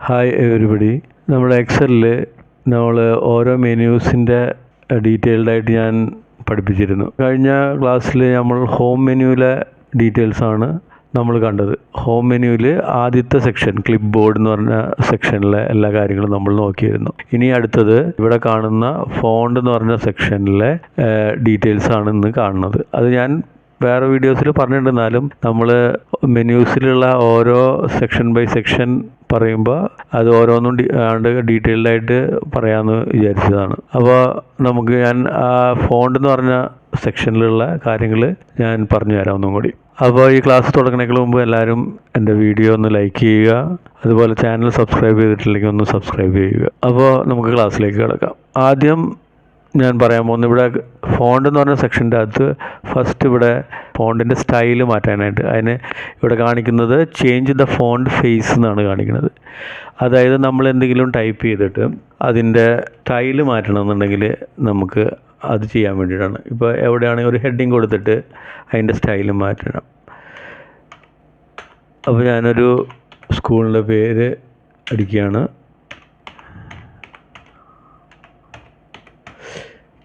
Hi everybody. നമ്മുടെ എക്സലിൽ നമ്മൾ ഓരോ മെനൂസിൻ്റെ ഡീറ്റെയിൽഡായിട്ട് ഞാൻ പഠിപ്പിച്ചിരുന്നു. കഴിഞ്ഞ ക്ലാസ്സിൽ നമ്മൾ ഹോം മെനുവിലെ ഡീറ്റെയിൽസാണ് നമ്മൾ കണ്ടത്. ഹോം മെനുവിൽ ആദ്യത്തെ സെക്ഷൻ ക്ലിപ്പ് ബോർഡ് എന്ന് പറഞ്ഞ സെക്ഷനിലെ എല്ലാ കാര്യങ്ങളും നമ്മൾ നോക്കിയിരുന്നു. ഇനി അടുത്തത് ഇവിടെ കാണുന്ന ഫോണ്ട് എന്ന് പറഞ്ഞ സെക്ഷനിലെ ഡീറ്റെയിൽസാണ് ഇന്ന് കാണുന്നത്. അത് ഞാൻ വേറെ വീഡിയോസിൽ പറഞ്ഞിട്ടുണ്ടെന്നാലും നമ്മൾ മെനൂസിലുള്ള ഓരോ സെക്ഷൻ ബൈ സെക്ഷൻ പറയുമ്പോൾ അത് ഓരോന്നും ഡീറ്റെയിൽഡായിട്ട് പറയാമെന്ന് വിചാരിച്ചതാണ്. അപ്പോൾ നമുക്ക് ഞാൻ ആ ഫോണ്ട് എന്ന് പറഞ്ഞ സെക്ഷനിലുള്ള കാര്യങ്ങൾ ഞാൻ പറഞ്ഞു തരാം ഒന്നും കൂടി. അപ്പോൾ ഈ ക്ലാസ് തുടങ്ങുന്നതിന് മുമ്പ് എല്ലാവരും എൻ്റെ വീഡിയോ ഒന്ന് ലൈക്ക് ചെയ്യുക, അതുപോലെ ചാനൽ സബ്സ്ക്രൈബ് ചെയ്തിട്ടില്ലെങ്കിൽ ഒന്ന് സബ്സ്ക്രൈബ് ചെയ്യുക. അപ്പോൾ നമുക്ക് ക്ലാസ്സിലേക്ക് കിടക്കാം. ആദ്യം ഞാൻ പറയാൻ പോകുന്നത് ഇവിടെ ഫോണ്ട് എന്ന് പറഞ്ഞ സെക്ഷൻ്റെ അകത്ത് ഫസ്റ്റ് ഇവിടെ ഫോണ്ടിൻ്റെ സ്റ്റൈല് മാറ്റാനായിട്ട് അതിന് ഇവിടെ കാണിക്കുന്നത് ചേഞ്ച് ദ ഫോണ്ട് ഫേസ് എന്നാണ് കാണിക്കുന്നത്. അതായത് നമ്മൾ എന്തെങ്കിലും ടൈപ്പ് ചെയ്തിട്ട് അതിൻ്റെ സ്റ്റൈല് മാറ്റണമെന്നുണ്ടെങ്കിൽ നമുക്ക് അത് ചെയ്യാൻ വേണ്ടിയിട്ടാണ്. ഇപ്പോൾ എവിടെയാണെങ്കിൽ ഒരു ഹെഡിങ് കൊടുത്തിട്ട് അതിൻ്റെ സ്റ്റൈല് മാറ്റണം. അപ്പോൾ ഞാനൊരു സ്കൂളിൻ്റെ പേര് അടിക്കുകയാണ്.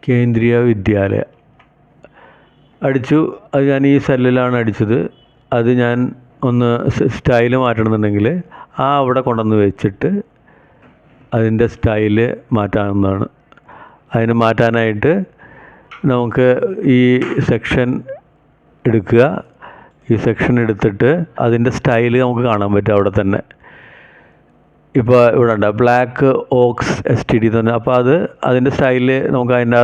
കേന്ദ്രീയ വിദ്യാലയ അടിച്ചു. അത് ഞാൻ ഈ സെല്ലിലാണ് അടിച്ചത്. അത് ഞാൻ ഒന്ന് സ്റ്റൈല് മാറ്റണമെന്നുണ്ടെങ്കിൽ അവിടെ കൊണ്ടുവന്ന് വെച്ചിട്ട് അതിൻ്റെ സ്റ്റൈല് മാറ്റാവുന്നതാണ്. അതിന് മാറ്റാനായിട്ട് നമുക്ക് ഈ സെക്ഷൻ എടുക്കുക. ഈ സെക്ഷൻ എടുത്തിട്ട് അതിൻ്റെ സ്റ്റൈല് നമുക്ക് കാണാൻ പറ്റും അവിടെ തന്നെ. ഇപ്പോൾ ഇവിടെ ഉണ്ട് ബ്ലാക്ക് ഓക്സ് STD എന്ന് പറഞ്ഞാൽ, അപ്പോൾ അതിൻ്റെ സ്റ്റൈല് നമുക്ക് അതിൻ്റെ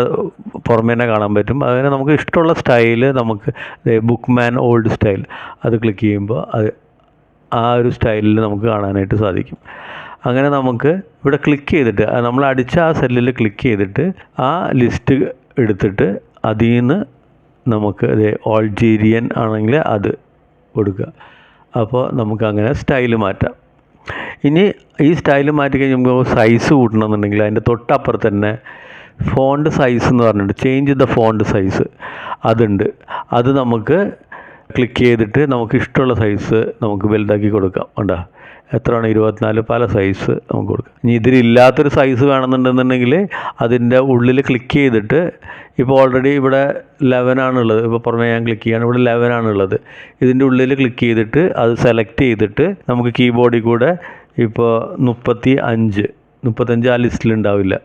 പുറമേ തന്നെ കാണാൻ പറ്റും. അതിന് നമുക്ക് ഇഷ്ടമുള്ള സ്റ്റൈല് നമുക്ക് ബുക്ക്മാൻ ഓൾഡ് സ്റ്റൈൽ അത് ക്ലിക്ക് ചെയ്യുമ്പോൾ അത് ആ ഒരു സ്റ്റൈലിൽ നമുക്ക് കാണാനായിട്ട് സാധിക്കും. അങ്ങനെ നമുക്ക് ഇവിടെ ക്ലിക്ക് ചെയ്തിട്ട് നമ്മൾ അടിച്ച ആ സെല്ലിൽ ക്ലിക്ക് ചെയ്തിട്ട് ആ ലിസ്റ്റ് എടുത്തിട്ട് അതിൽ നിന്ന് നമുക്ക് ഓൾജീരിയൻ ആണെങ്കിൽ അത് കൊടുക്കുക. അപ്പോൾ നമുക്ക് അങ്ങനെ സ്റ്റൈല് മാറ്റാം. ഇനി ഈ സ്റ്റൈല് മാറ്റി കഴിഞ്ഞ് നമുക്ക് സൈസ് കൂട്ടണമെന്നുണ്ടെങ്കിൽ അതിൻ്റെ തൊട്ടപ്പുറത്ത് തന്നെ ഫോണ്ട് സൈസ് എന്ന് പറഞ്ഞിട്ട് ചേഞ്ച് ദ ഫോണ്ട് സൈസ് അതുണ്ട്. അത് നമുക്ക് ക്ലിക്ക് ചെയ്തിട്ട് നമുക്ക് ഇഷ്ടമുള്ള സൈസ് നമുക്ക് വലുതാക്കി കൊടുക്കാം. കണ്ടോ എത്രയാണ് 24 പല സൈസ് നമുക്ക് കൊടുക്കാം. ഇനി ഇതിലില്ലാത്തൊരു സൈസ് വേണമെന്നുണ്ടെന്നുണ്ടെങ്കിൽ അതിൻ്റെ ഉള്ളിൽ ക്ലിക്ക് ചെയ്തിട്ട് ഇപ്പോൾ ഓൾറെഡി ഇവിടെ 11 ആണുള്ളത്. ഇപ്പോൾ പുറമേ ഞാൻ ക്ലിക്ക് ചെയ്യാണ്, ഇവിടെ 11 ആണുള്ളത്. ഇതിൻ്റെ ഉള്ളിൽ ക്ലിക്ക് ചെയ്തിട്ട് അത് സെലക്ട് ചെയ്തിട്ട് നമുക്ക് കീബോർഡിൽ കൂടെ ഇപ്പോൾ 35 ആ ലിസ്റ്റിലുണ്ടാവില്ല.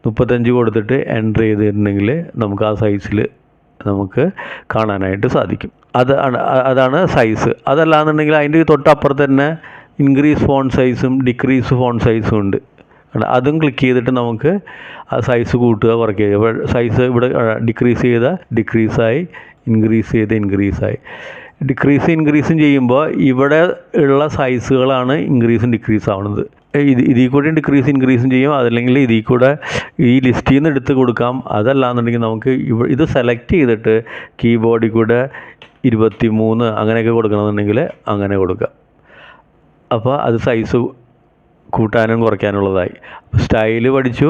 35 കൊടുത്തിട്ട് എൻ്റർ ചെയ്തിട്ടുണ്ടെങ്കിൽ നമുക്ക് ആ സൈസിൽ നമുക്ക് കാണാനായിട്ട് സാധിക്കും. അതാണ് സൈസ്. അതല്ലാന്നുണ്ടെങ്കിൽ അതിൻ്റെ തൊട്ടപ്പുറത്ത് തന്നെ ഇൻക്രീസ് ഫോണ്ട് സൈസും ഡിക്രീസ് ഫോണ്ട് സൈസും ഉണ്ട്. അതും ക്ലിക്ക് ചെയ്തിട്ട് നമുക്ക് ആ സൈസ് കൂട്ടുക കുറയ്ക്കുക. ഇപ്പോൾ സൈസ് ഇവിടെ ഡിക്രീസ് ചെയ്ത ഡിക്രീസായി, ഇൻക്രീസായി. ഇൻക്രീസും ചെയ്യുമ്പോൾ ഇവിടെ ഉള്ള സൈസുകളാണ് ഇൻക്രീസും ഡിക്രീസ് ആവുന്നത്. ഇതിൽ കൂടെ ഇൻക്രീസും ചെയ്യും. അതല്ലെങ്കിൽ ഇതിൽ കൂടെ ഈ ലിസ്റ്റിൽ നിന്ന് എടുത്ത് കൊടുക്കാം. അതല്ലാന്നുണ്ടെങ്കിൽ നമുക്ക് ഇത് സെലക്ട് ചെയ്തിട്ട് കീബോർഡിൽ കൂടെ 23 അങ്ങനെയൊക്കെ കൊടുക്കണമെന്നുണ്ടെങ്കിൽ അങ്ങനെ കൊടുക്കാം. അപ്പോൾ അത് സൈസ് കൂട്ടാനും കുറയ്ക്കാനുള്ളതായി. സ്റ്റൈല് പഠിച്ചു,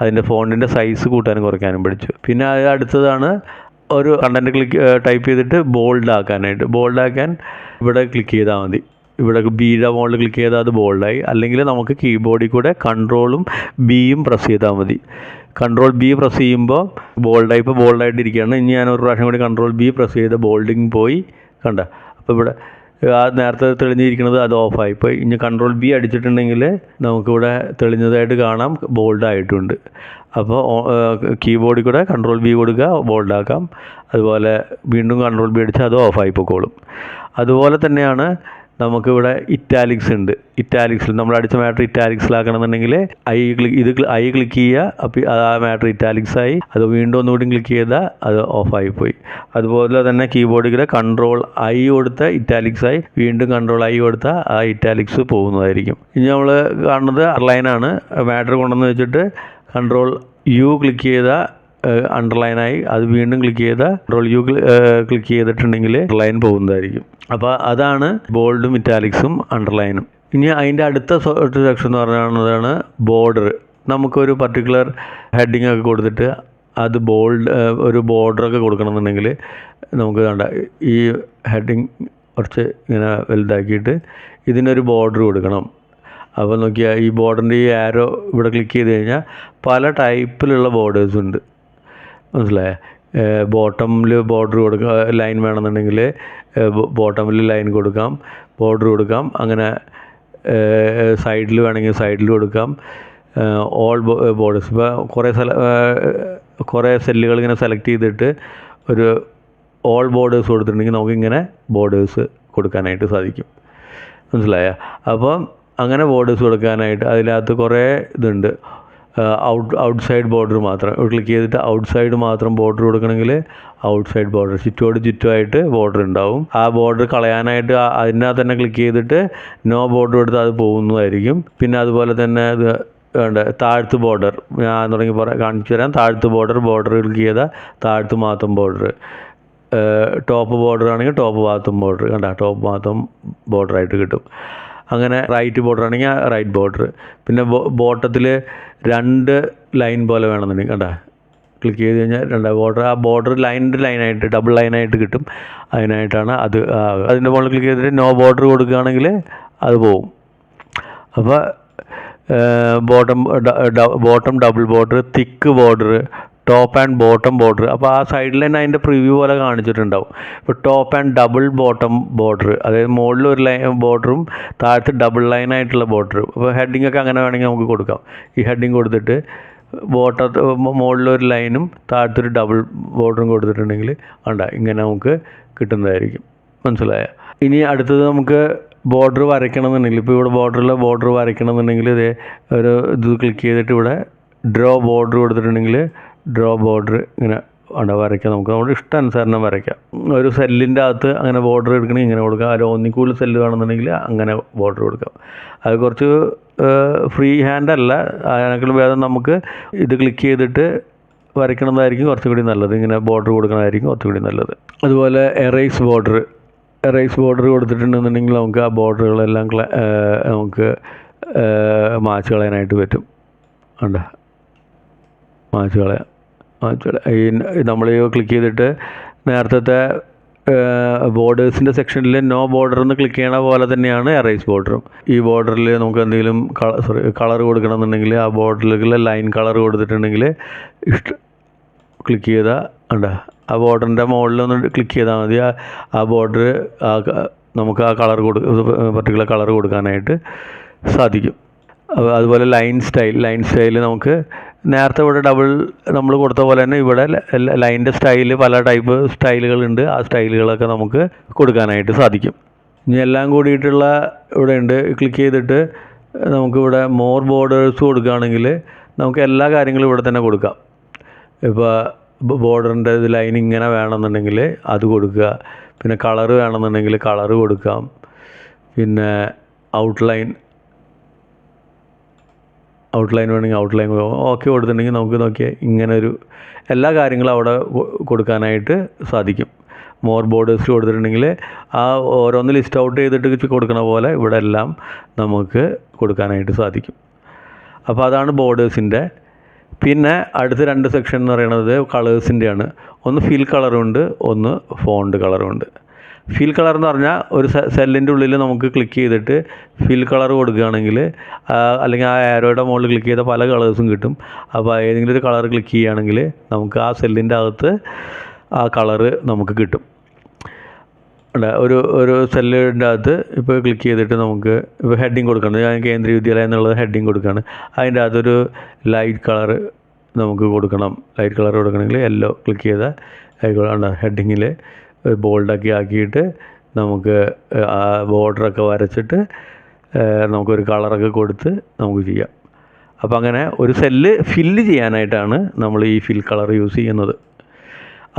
അതിൻ്റെ ഫോണ്ടിൻ്റെ സൈസ് കൂട്ടാനും കുറയ്ക്കാനും പഠിച്ചു. പിന്നെ അത് അടുത്തതാണ് ഒരു കണ്ടൻറ്റ് ടൈപ്പ് ചെയ്തിട്ട് ബോൾഡാക്കാൻ ഇവിടെ ക്ലിക്ക് ചെയ്താൽ മതി. ഇവിടെ ബിയുടെ മുകളിൽ ക്ലിക്ക് ചെയ്താൽ അത് ബോൾഡായി. അല്ലെങ്കിൽ നമുക്ക് കീബോർഡിൽ കൂടെ കൺട്രോളും ബിയും പ്രസ് ചെയ്താൽ മതി. കൺട്രോൾ ബി പ്രസ് ചെയ്യുമ്പോൾ ബോൾഡായിട്ടിരിക്കുകയാണ്. ഇനി ഞാൻ ഒരു പ്രാവശ്യം കൂടി കൺട്രോൾ ബി പ്രസ് ചെയ്ത് ബോൾഡിങ് പോയി. കണ്ട അപ്പോൾ ഇവിടെ ആ നേരത്തെ തെളിഞ്ഞിരിക്കുന്നത് അത് ഓഫായിപ്പോയി. ഇനി കൺട്രോൾ ബി അടിച്ചിട്ടുണ്ടെങ്കിൽ നമുക്കിവിടെ തെളിഞ്ഞതായിട്ട് കാണാം, ബോൾഡായിട്ടുണ്ട്. അപ്പോൾ കീബോർഡിൽ കൂടെ കൺട്രോൾ ബി കൊടുക്കുക, ബോൾഡാക്കാം. അതുപോലെ വീണ്ടും കൺട്രോൾ ബി അടിച്ചാൽ അത് ഓഫായി പോയിക്കോളും. അതുപോലെ തന്നെയാണ് നമുക്കിവിടെ ഇറ്റാലിക്സ് ഉണ്ട്. ഇറ്റാലിക്സിൽ നമ്മൾ അടിച്ച മാറ്റർ ഇറ്റാലിക്സിലാക്കണമെന്നുണ്ടെങ്കിൽ ഐ ക്ലിക്ക് ചെയ്യുക. അപ്പോൾ ആ മാറ്റർ ഇറ്റാലിക്സായി. അത് വീണ്ടും ഒന്നുകൂടി ക്ലിക്ക് ചെയ്താൽ അത് ഓഫായിപ്പോയി. അതുപോലെ തന്നെ കീബോർഡിൽ കൺട്രോൾ ഐ കൊടുത്ത ഇറ്റാലിക്സായി, വീണ്ടും കൺട്രോൾ ഐ കൊടുത്താൽ ആ ഇറ്റാലിക്സ് പോകുന്നതായിരിക്കും. ഇനി നമ്മൾ കാണുന്നത് അർലൈനാണ്. മാറ്റർ കൊണ്ടുവന്ന് വെച്ചിട്ട് കൺട്രോൾ യു ക്ലിക്ക് ചെയ്താൽ അണ്ടർലൈനായി അത് വീണ്ടും ക്ലിക്ക് ചെയ്താൽ കൺട്രോൾ യു ക്ലിക്ക് ചെയ്തിട്ടുണ്ടെങ്കിൽ അണ്ടർലൈൻ പോകുന്നതായിരിക്കും. അപ്പോൾ അതാണ് ബോൾഡും ഇറ്റാലിക്സും അണ്ടർലൈനും. ഇനി അതിൻ്റെ അടുത്ത സെക്ഷൻ എന്ന് പറയുന്നതാണ് ബോർഡർ. നമുക്കൊരു പർട്ടിക്കുലർ ഹെഡിങ് ഒക്കെ കൊടുത്തിട്ട് അത് ഒരു ബോർഡറൊക്കെ കൊടുക്കണമെന്നുണ്ടെങ്കിൽ നമുക്ക് വേണ്ട ഈ ഹെഡിങ് കുറച്ച് ഇങ്ങനെ വലുതാക്കിയിട്ട് ഇതിനൊരു ബോർഡർ കൊടുക്കണം. അപ്പോൾ നോക്കിയാൽ ഈ ബോർഡറിൻ്റെ ഈ ആരോ ഇവിടെ ക്ലിക്ക് ചെയ്ത് കഴിഞ്ഞാൽ പല ടൈപ്പിലുള്ള ബോർഡേഴ്സ് ഉണ്ട്, മനസ്സിലായേ? ബോട്ടമിൽ ബോർഡർ കൊടുക്കുക, ലൈൻ വേണമെന്നുണ്ടെങ്കിൽ ബോട്ടമിൽ ലൈൻ കൊടുക്കാം, ബോർഡർ കൊടുക്കാം. അങ്ങനെ സൈഡിൽ വേണമെങ്കിൽ സൈഡിൽ കൊടുക്കാം. ഓൾ ബോർഡേഴ്സ് ഇപ്പോൾ കുറേ സെല്ലുകൾ ഇങ്ങനെ സെലക്ട് ചെയ്തിട്ട് ഒരു ഓൾ ബോർഡേഴ്സ് കൊടുത്തിട്ടുണ്ടെങ്കിൽ നമുക്കിങ്ങനെ ബോർഡേഴ്സ് കൊടുക്കാനായിട്ട് സാധിക്കും, മനസ്സിലായ? അപ്പം അങ്ങനെ ബോർഡേഴ്സ് കൊടുക്കാനായിട്ട് അതിനകത്ത് കുറേ ഇതുണ്ട്. ഔട്ട്സൈഡ് ബോർഡർ മാത്രം ക്ലിക്ക് ചെയ്തിട്ട് ഔട്ട്സൈഡ് മാത്രം ബോർഡർ കൊടുക്കണമെങ്കിൽ ഔട്ട്സൈഡ് ബോർഡർ ചുറ്റുമായിട്ട് ബോർഡർ ഉണ്ടാവും. ആ ബോർഡർ കളയാനായിട്ട് അതിനകത്ത് തന്നെ ക്ലിക്ക് ചെയ്തിട്ട് നോ ബോർഡർ എടുത്ത് അത് പോകുന്നതായിരിക്കും. പിന്നെ അതുപോലെ തന്നെ ഇത് വേണ്ട താഴത്ത് ബോർഡർ ഞാൻ കാണിച്ചു തരാം. താഴത്ത് ബോർഡർ ക്ലിക്ക് ചെയ്താൽ താഴത്ത് മാത്രം ബോർഡർ. ടോപ്പ് ബോർഡർ ആണെങ്കിൽ ടോപ്പ് ഭാഗത്തും ബോർഡർ, കണ്ട ടോപ്പ് ഭാഗത്തും ബോർഡറായിട്ട് കിട്ടും. അങ്ങനെ റൈറ്റ് ബോർഡർ ആണെങ്കിൽ റൈറ്റ് ബോർഡർ. പിന്നെ ബോട്ടത്തിൽ 2 ലൈൻ പോലെ വേണമെന്നുണ്ടെങ്കിൽ കണ്ട ക്ലിക്ക് ചെയ്ത് കഴിഞ്ഞാൽ ആ ബോർഡർ ലൈനായിട്ട് ഡബിൾ ലൈനായിട്ട് കിട്ടും. അതിനായിട്ടാണ് അതിൻ്റെ മുകളിൽ ക്ലിക്ക് ചെയ്തിട്ട് നോ ബോർഡർ കൊടുക്കുകയാണെങ്കിൽ അത് പോവും. അപ്പോൾ bottom double border, thick border, top and bottom border. അപ്പോൾ ആ സൈഡിൽ തന്നെ അതിൻ്റെ പ്രിവ്യൂ പോലെ കാണിച്ചിട്ടുണ്ടാവും. ഇപ്പോൾ top and double bottom border, അതായത് മുകളിൽ ഒരു ബോർഡറും താഴത്ത് ഡബിൾ ലൈനായിട്ടുള്ള ബോർഡർ. അപ്പോൾ ഹെഡിങ് ഒക്കെ അങ്ങനെ വേണമെങ്കിൽ നമുക്ക് കൊടുക്കാം. ഈ ഹെഡിങ് കൊടുത്തിട്ട് മുകളിലൊരു ലൈനും താഴത്തൊരു ഡബിൾ ബോർഡറും കൊടുത്തിട്ടുണ്ടെങ്കിൽ ഇങ്ങനെ നമുക്ക് കിട്ടുന്നതായിരിക്കും, മനസ്സിലായ? ഇനി അടുത്തത് നമുക്ക് ബോർഡർ വരയ്ക്കണമെന്നുണ്ടെങ്കിൽ, ഇപ്പോൾ ഇവിടെ ബോർഡർ വരയ്ക്കണമെന്നുണ്ടെങ്കിൽ ഒരു ഇത് ക്ലിക്ക് ചെയ്തിട്ട് ഇവിടെ ഡ്രോ ബോർഡർ കൊടുത്തിട്ടുണ്ടെങ്കിൽ ഡ്രോ ബോർഡർ ഇങ്ങനെ വരയ്ക്കാം. നമുക്ക് നമ്മുടെ ഇഷ്ടാനുസരണം വരയ്ക്കാം. ഒരു സെല്ലിൻ്റെ അകത്ത് അങ്ങനെ ബോർഡർ എടുക്കണമെങ്കിൽ ഇങ്ങനെ കൊടുക്കാം. അതിൽ ഒന്നിക്കൂടുതൽ സെല്ല് വേണമെന്നുണ്ടെങ്കിൽ അങ്ങനെ ബോർഡർ കൊടുക്കാം. അത് കുറച്ച് ഫ്രീ ഹാൻഡ് അല്ല, അതിനേക്കാളും ഭേദം നമുക്ക് ഇത് ക്ലിക്ക് ചെയ്തിട്ട് വരയ്ക്കണതായിരിക്കും കുറച്ചുകൂടി നല്ലത്. ഇങ്ങനെ ബോർഡർ കൊടുക്കണമായിരിക്കും കുറച്ചുകൂടി നല്ലത്. അതുപോലെ എറേസ് ബോർഡർ കൊടുത്തിട്ടുണ്ടെന്നുണ്ടെങ്കിൽ നമുക്ക് ആ ബോർഡറുകളെല്ലാം നമുക്ക് മായ്ച്ച് കളയാനായിട്ട് പറ്റും. മായ്ച്ച് കളയാം. ഈ നമ്മൾ ക്ലിക്ക് ചെയ്തിട്ട് നേരത്തെ ബോർഡേഴ്സിൻ്റെ സെക്ഷനിൽ നോ ബോർഡർ എന്ന് ക്ലിക്ക് ചെയ്യണ പോലെ തന്നെയാണ് എറേസ് ബോർഡറും. ഈ ബോർഡറിൽ നമുക്ക് എന്തെങ്കിലും കളർ കൊടുക്കണമെന്നുണ്ടെങ്കിൽ ആ ബോർഡറിൽ ലൈൻ കളർ കൊടുത്തിട്ടുണ്ടെങ്കിൽ ക്ലിക്ക് ചെയ്താൽ ആ ബോർഡറിൻ്റെ മുകളിലൊന്ന് ക്ലിക്ക് ചെയ്താൽ മതി. ആ ബോർഡർ നമുക്ക് ആ പർട്ടിക്കുലർ കളർ കൊടുക്കാനായിട്ട് സാധിക്കും. അതുപോലെ ലൈൻ സ്റ്റൈൽ നമുക്ക് നേരത്തെ ഇവിടെ നമ്മൾ കൊടുത്ത പോലെ തന്നെ ഇവിടെ ലൈനിൻ്റെ സ്റ്റൈല് പല ടൈപ്പ് സ്റ്റൈലുകളുണ്ട്. ആ സ്റ്റൈലുകളൊക്കെ നമുക്ക് കൊടുക്കാനായിട്ട് സാധിക്കും. ഇനി എല്ലാം കൂടിയിട്ടുള്ള ഇവിടെ ഉണ്ട്. ക്ലിക്ക് ചെയ്തിട്ട് നമുക്കിവിടെ മോർ ബോർഡേഴ്സ് കൊടുക്കുകയാണെങ്കിൽ നമുക്ക് എല്ലാ കാര്യങ്ങളും ഇവിടെ തന്നെ കൊടുക്കാം. ഇപ്പോൾ ബോർഡറിൻ്റെ ഇത് ലൈൻ ഇങ്ങനെ വേണമെന്നുണ്ടെങ്കിൽ അത് കൊടുക്കുക. പിന്നെ കളർ വേണമെന്നുണ്ടെങ്കിൽ കളർ കൊടുക്കാം. പിന്നെ ഔട്ട്ലൈൻ വേണമെങ്കിൽ ഔട്ട്ലൈൻ ഓക്കെ കൊടുത്തിട്ടുണ്ടെങ്കിൽ നമുക്ക് നോക്കിയാൽ ഇങ്ങനെ എല്ലാ കാര്യങ്ങളും അവിടെ കൊടുക്കാനായിട്ട് സാധിക്കും. മോർ ബോർഡേഴ്സ് കൊടുത്തിട്ടുണ്ടെങ്കിൽ ആ ഓരോന്ന് ലിസ്റ്റ് ഔട്ട് ചെയ്തിട്ട് കൊടുക്കണ പോലെ ഇവിടെ എല്ലാം നമുക്ക് കൊടുക്കാനായിട്ട് സാധിക്കും. അപ്പോൾ അതാണ് ബോർഡേഴ്സിൻ്റെ. പിന്നെ അടുത്ത 2 സെക്ഷൻ എന്ന് പറയുന്നത് കളേഴ്സിൻ്റെയാണ്. ഒന്ന് ഫിൽ കളറുണ്ട്, ഒന്ന് ഫോണ്ട് കളറുണ്ട്. ഫിൽ കളർ എന്ന് പറഞ്ഞാൽ ഒരു സെല്ലിൻ്റെ ഉള്ളിൽ നമുക്ക് ക്ലിക്ക് ചെയ്തിട്ട് ഫിൽ കളർ കൊടുക്കുകയാണെങ്കിൽ അല്ലെങ്കിൽ ആ ആരോയുടെ മുകളിൽ ക്ലിക്ക് ചെയ്താൽ പല കളേഴ്സും കിട്ടും. അപ്പോൾ ഏതെങ്കിലും ഒരു കളർ ക്ലിക്ക് ചെയ്യുകയാണെങ്കിൽ നമുക്ക് ആ സെല്ലിൻ്റെ അകത്ത് ആ കളറ് നമുക്ക് കിട്ടും. ഒരു സെല്ലിൻ്റെ അകത്ത് ഇപ്പോൾ ക്ലിക്ക് ചെയ്തിട്ട് നമുക്ക് ഇപ്പോൾ ഹെഡിങ് കൊടുക്കണം. ഞാൻ കേന്ദ്രീയ വിദ്യാലയം എന്നുള്ളത് ഹെഡിങ് കൊടുക്കുകയാണ്. അതിൻ്റെ അകത്തൊരു ലൈറ്റ് കളർ നമുക്ക് കൊടുക്കണം. ലൈറ്റ് കളർ കൊടുക്കണമെങ്കിൽ യെല്ലോ ക്ലിക്ക് ചെയ്താൽ ഹെഡിങ്ങിൽ ബോൾഡൊക്കെ ആക്കിയിട്ട് നമുക്ക് ആ ബോർഡറൊക്കെ വരച്ചിട്ട് നമുക്കൊരു കളറൊക്കെ കൊടുത്ത് നമുക്ക് ചെയ്യാം. അപ്പോൾ അങ്ങനെ ഒരു സെല്ല് ഫില്ല് ചെയ്യാനായിട്ടാണ് നമ്മൾ ഈ ഫിൽ കളർ യൂസ് ചെയ്യുന്നത്.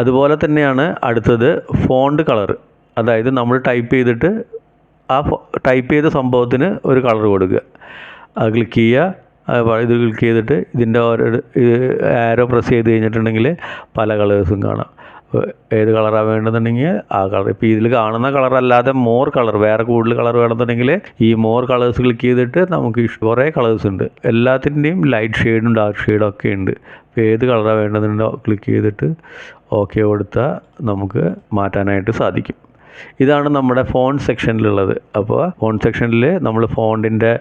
അതുപോലെ തന്നെയാണ് അടുത്തത് ഫോണ്ട് കളർ. അതായത് നമ്മൾ ടൈപ്പ് ചെയ്തിട്ട് ആ ടൈപ്പ് ചെയ്ത സംഭവത്തിന് ഒരു കളർ കൊടുക്കുക. അത് ക്ലിക്ക് ചെയ്യുക, ഇത് ക്ലിക്ക് ചെയ്തിട്ട് ഇതിൻ്റെ ഓരോ ആരോ പ്രസ് ചെയ്ത് കഴിഞ്ഞിട്ടുണ്ടെങ്കിൽ പല കളേഴ്സും കാണാം. ഏത് കളറാണ് വേണ്ടതെന്നുണ്ടെങ്കിൽ ആ കളർ. ഇപ്പോൾ ഇതിൽ കാണുന്ന കളറല്ലാതെ മോർ കളർ, വേറെ കൂടുതൽ കളർ വേണമെന്നുണ്ടെങ്കിൽ ഈ മോർ കളേഴ്സ് ക്ലിക്ക് ചെയ്തിട്ട് നമുക്ക് കുറേ കളേഴ്സ് ഉണ്ട്. എല്ലാത്തിൻ്റെയും ലൈറ്റ് ഷെയ്ഡും ഡാർക്ക് ഷെയ്ഡും ഒക്കെ ഉണ്ട്. അപ്പോൾ ഏത് കളറാണ് വേണ്ടതെന്നുണ്ടോ ക്ലിക്ക് ചെയ്തിട്ട് ഓക്കെ കൊടുത്താൽ നമുക്ക് മാറ്റാനായിട്ട് സാധിക്കും. ഇതാണ് നമ്മുടെ ഫോൺ സെക്ഷനിലുള്ളത്. അപ്പോൾ ഫോൺ സെക്ഷനിൽ നമ്മൾ ഫോണ്ടിൻ്റെ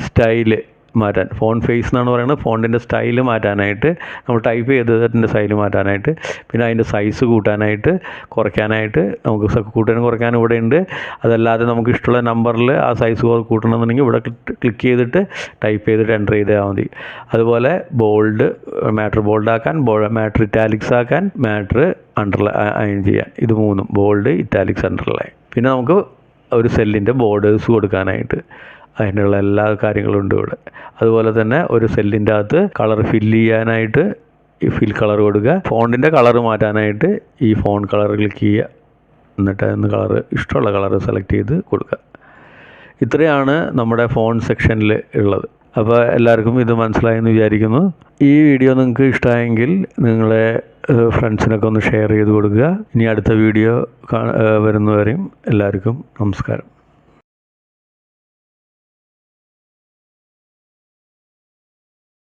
സ്റ്റൈല് മാറ്റാൻ, ഫോൺ ഫേസ് എന്നാണ് പറയുന്നത്, ഫോണ്ടിൻ്റെ സ്റ്റൈല് മാറ്റാനായിട്ട്, നമ്മൾ ടൈപ്പ് ചെയ്തതിൻ്റെ സ്റ്റൈല് മാറ്റാനായിട്ട്, പിന്നെ അതിൻ്റെ സൈസ് കൂട്ടാനായിട്ട് കുറയ്ക്കാനായിട്ട്, നമുക്ക് കൂട്ടാനും കുറയ്ക്കാനും ഇവിടെ ഉണ്ട്. അതല്ലാതെ നമുക്ക് ഇഷ്ടമുള്ള നമ്പറിൽ ആ സൈസ് കൂട്ടണമെന്നുണ്ടെങ്കിൽ ഇവിടെ ക്ലിക്ക് ചെയ്തിട്ട് ടൈപ്പ് ചെയ്തിട്ട് എൻ്റർ ചെയ്താൽ മതി. അതുപോലെ ബോൾഡ്, മാറ്റർ ബോൾഡ് ആക്കാൻ, മാറ്റർ ഇറ്റാലിക്സ് ആക്കാൻ, മാറ്റർ അണ്ടർലൈൻ ചെയ്യാൻ, ഇത് മൂന്നും ബോൾഡ്, ഇറ്റാലിക്സ്, അണ്ടർലൈൻ. പിന്നെ നമുക്ക് ഒരു സെല്ലിൻ്റെ ബോർഡേഴ്സ് കൊടുക്കാനായിട്ട് അതിനുള്ള എല്ലാ കാര്യങ്ങളും ഉണ്ട് ഇവിടെ. അതുപോലെ തന്നെ ഒരു സെല്ലിൻ്റെ അകത്ത് കളർ ഫില്ല് ചെയ്യാനായിട്ട് ഈ ഫിൽ കളർ കൊടുക്കുക. ഫോണ്ടിൻ്റെ കളർ മാറ്റാനായിട്ട് ഈ ഫോൺ കളർ ക്ലിക്ക് ചെയ്യുക. എന്നിട്ട് അതിന് കളർ, ഇഷ്ടമുള്ള കളർ സെലക്ട് ചെയ്ത് കൊടുക്കുക. ഇത്രയാണ് നമ്മുടെ ഫോൺ സെക്ഷനിൽ ഉള്ളത്. അപ്പോൾ എല്ലാവർക്കും ഇത് മനസ്സിലായെന്ന് വിചാരിക്കുന്നു. ഈ വീഡിയോ നിങ്ങൾക്ക് ഇഷ്ടമായെങ്കിൽ നിങ്ങളെ ഫ്രണ്ട്സിനൊക്കെ ഒന്ന് ഷെയർ ചെയ്ത് കൊടുക്കുക. ഇനി അടുത്ത വീഡിയോ വരുന്നവരെയും എല്ലാവർക്കും നമസ്കാരം.